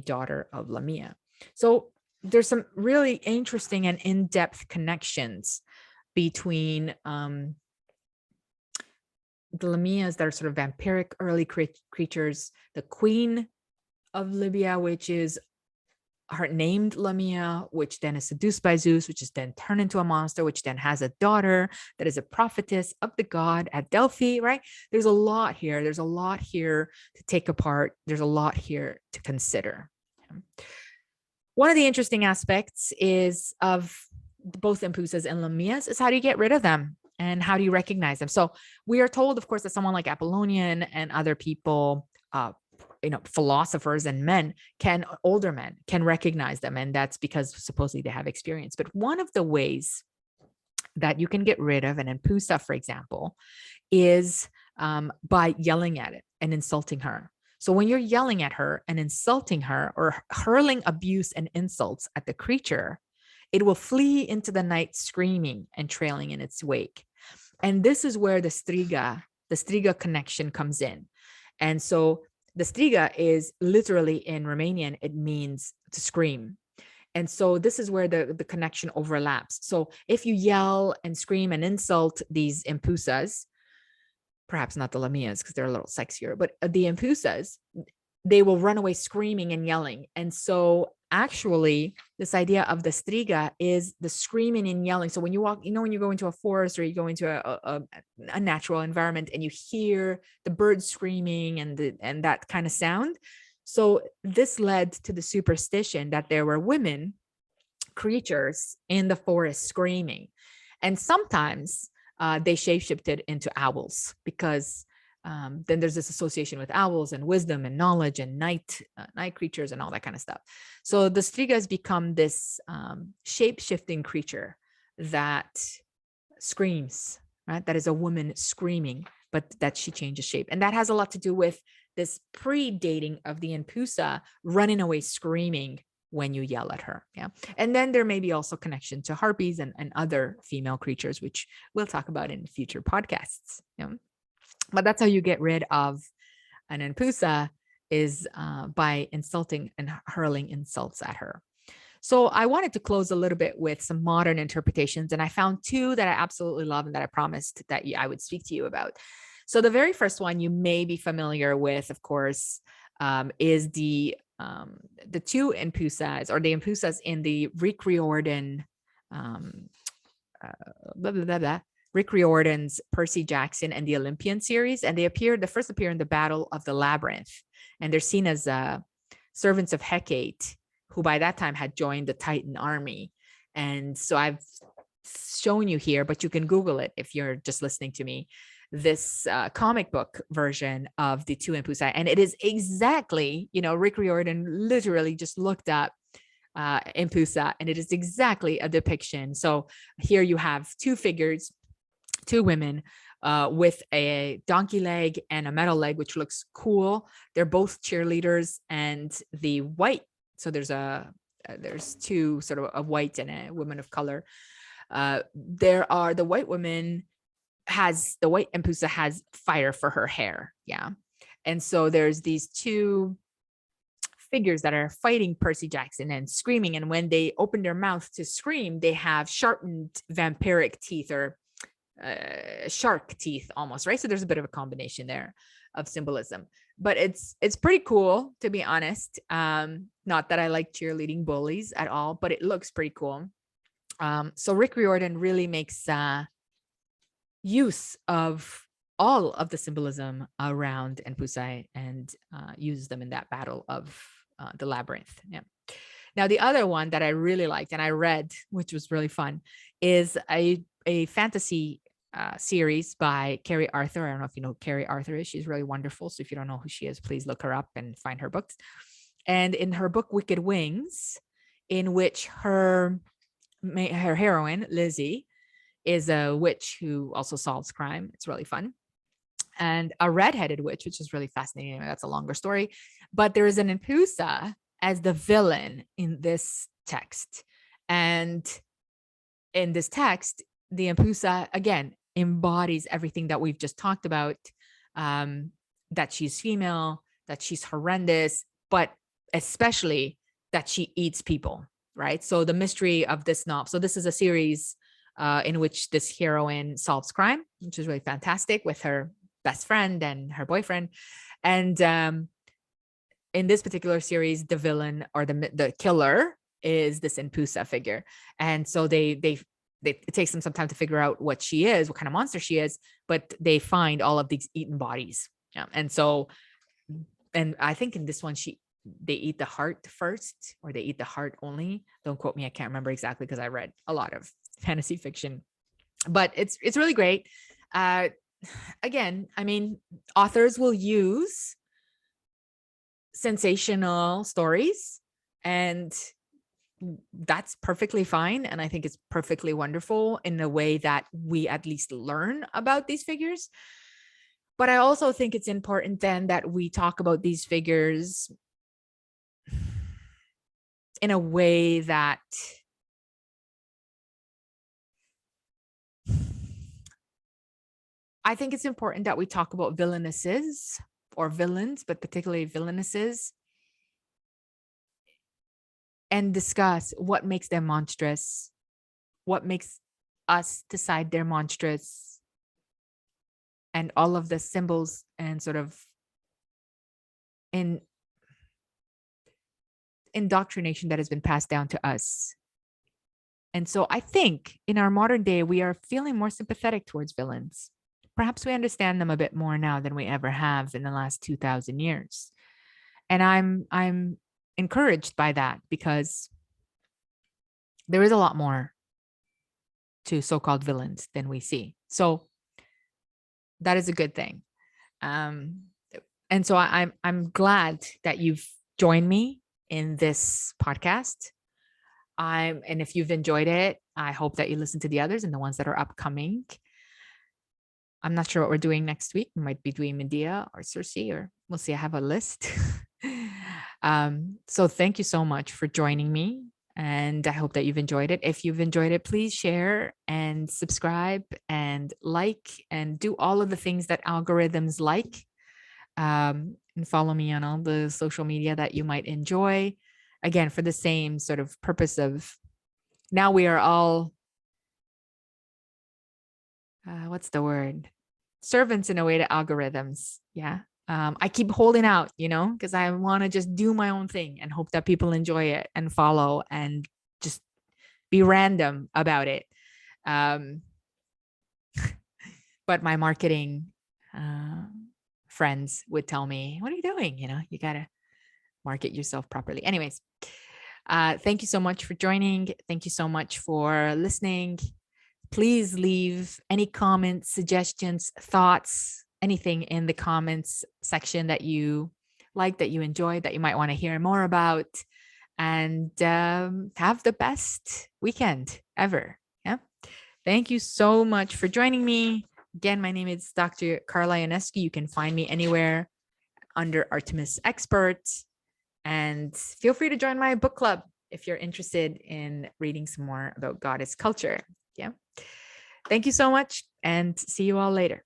daughter of Lamia. So there's some really interesting and in-depth connections between the Lamias that are sort of vampiric early creatures, the queen of Libya, which is her named Lamia, which then is seduced by Zeus, which is then turned into a monster, which then has a daughter that is a prophetess of the god at Delphi, right? There's a lot here. There's a lot here to take apart. There's a lot here to consider. One of the interesting aspects is of both Empusas and Lamias is how do you get rid of them and how do you recognize them? So we are told, of course, that someone like Apollonian and other people, philosophers and older men can recognize them. And that's because supposedly they have experience. But one of the ways that you can get rid of an Empusa, for example, is by yelling at it and insulting her. So when you're yelling at her and insulting her or hurling abuse and insults at the creature, it will flee into the night screaming and trailing in its wake. And this is where the striga connection comes in. And so the striga is literally in Romanian, it means to scream. And so this is where the connection overlaps. So if you yell and scream and insult these Empusas, perhaps not the Lamias because they're a little sexier, but the Empusas, they will run away screaming and yelling. And so actually this idea of the striga is the screaming and yelling. So when you walk, when you go into a forest or you go into a natural environment and you hear the birds screaming and that kind of sound. So this led to the superstition that there were women creatures in the forest screaming. And sometimes they shapeshifted into owls because then there's this association with owls and wisdom and knowledge and night creatures and all that kind of stuff. So the striga has become this shape-shifting creature that screams, right? That is a woman screaming, but that she changes shape. And that has a lot to do with this predating of the Empusa running away screaming when you yell at her. Yeah. And then there may be also connection to harpies and other female creatures, which we'll talk about in future podcasts. Yeah. But that's how you get rid of an empusa, is by insulting and hurling insults at her. So I wanted to close a little bit with some modern interpretations, and I found two that I absolutely love and that I promised that I would speak to you about. So the very first one you may be familiar with, of course, is the two empusas, or the empusas in the Rick Riordan, blah, blah, blah, blah, Rick Riordan's Percy Jackson and the Olympian series, and they first appear in the Battle of the Labyrinth, and they're seen as servants of Hecate, who by that time had joined the Titan army. And so I've shown you here, but you can Google it if you're just listening to me, this comic book version of the two Empusa. And it is exactly, Rick Riordan literally just looked up Empusa, and it is exactly a depiction. So here you have two figures, two women, with a donkey leg and a metal leg, which looks cool. They're both cheerleaders, and the white, so there's two, sort of a white and a woman of color. The white woman the white empusa has fire for her hair. Yeah. And so there's these two figures that are fighting Percy Jackson and screaming. And when they open their mouth to scream, they have sharpened vampiric teeth, or shark teeth almost, right? So there's a bit of a combination there of symbolism, but it's pretty cool, to be honest. Not that I like cheerleading bullies at all, but it looks pretty cool. So Rick Riordan really makes use of all of the symbolism around Empusai and uses them in that battle of the labyrinth. Yeah. Now, the other one that I really liked and I read, which was really fun, is a fantasy series by Carrie Arthur. I don't know if you know who Carrie Arthur is. She's really wonderful. So if you don't know who she is, please look her up and find her books. And in her book, Wicked Wings, in which her heroine, Lizzie, is a witch who also solves crime. It's really fun. And a redheaded witch, which is really fascinating. That's a longer story. But there is an Empusa as the villain in this text. And in this text, the Empusa, again, embodies everything that we've just talked about, that she's female, that she's horrendous, but especially that she eats people, right? So the mystery of this novel. So this is a series in which this heroine solves crime, which is really fantastic, with her best friend and her boyfriend. And in this particular series, the villain, or the killer, is this Empusa figure. And so it takes them some time to figure out what she is, what kind of monster she is, but they find all of these eaten bodies. Yeah. And so, and I think in this one, they eat the heart first, or they eat the heart only. Don't quote me. I can't remember exactly, because I read a lot of fantasy fiction, but it's really great. Again, I mean, authors will use sensational stories, and that's perfectly fine. And I think it's perfectly wonderful in a way that we at least learn about these figures. But I also think it's important then that we talk about these figures in a way that I think it's important that we talk about villainesses, or villains, but particularly villainesses, and discuss what makes them monstrous, what makes us decide they're monstrous, and all of the symbols and sort of indoctrination that has been passed down to us. And so I think in our modern day, we are feeling more sympathetic towards villains. Perhaps we understand them a bit more now than we ever have in the last 2,000 years. And I'm encouraged by that, because there is a lot more to so-called villains than we see. So that is a good thing. And so I'm glad that you've joined me in this podcast. And if you've enjoyed it, I hope that you listen to the others and the ones that are upcoming. I'm not sure what we're doing next week. We might be doing Medea or Circe, or we'll see. I have a list. So thank you so much for joining me. And I hope that you've enjoyed it. If you've enjoyed it, please share and subscribe and like and do all of the things that algorithms like. And follow me on all the social media that you might enjoy. Again, for the same sort of purpose of now we are all, what's the word? Servants in a way to algorithms. Yeah. I keep holding out, because I want to just do my own thing and hope that people enjoy it and follow and just be random about it. But my marketing friends would tell me, what are you doing? You got to market yourself properly. Anyways, thank you so much for joining. Thank you so much for listening. Please leave any comments, suggestions, thoughts, anything in the comments section that you like, that you enjoyed, that you might want to hear more about. And have the best weekend ever. Yeah. Thank you so much for joining me. Again, my name is Dr. Carla Ionescu. You can find me anywhere under Artemis Expert. And feel free to join my book club if you're interested in reading some more about goddess culture. Yeah. Thank you so much and see you all later.